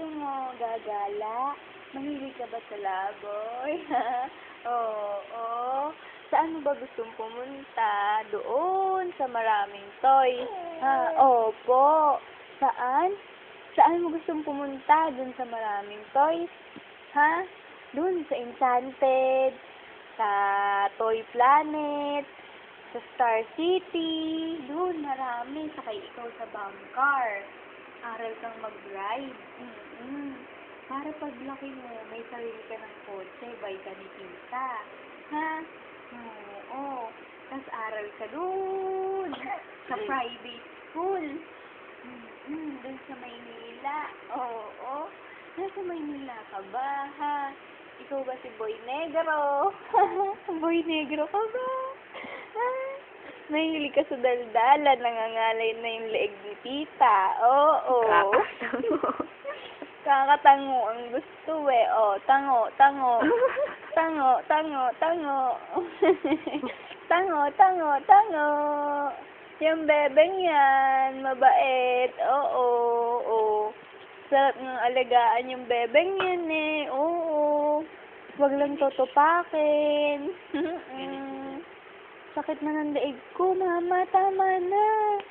mo, gagala? Mahilig ka ba sa laboy? Oo. Saan mo ba gustong pumunta? Doon, sa maraming toys. Opo. Saan? Saan mo gustong pumunta? Doon sa maraming toys? Ha? Doon sa Enchanted, sa Toy Planet, sa Star City. Doon, marami. Sakay ikaw sa Bangkar. Aral kang mag-ride. Para paglaki mo, may sarili ka ng kotse, bay ka ni tita. Ha? Oo. Tapos aral ka doon. Sa private school. Doon sa Maynila. Oo. Nasa Maynila ka ba, ha? Ikaw ba si Boy Negro? Boy Negro ka ba? Ha? Mahilig ka sa daldalan, nangangalay na yung leeg ni tita. Oo. Kakatango ang gusto eh. Oh, tango. Tango. Tango. Yung bebeng yan, mabait. Oo. Sarap ng alagaan yung bebeng yan eh. Oo. Wag lang tutupakin. Sakit na ng leeg ko, mama. Tama na.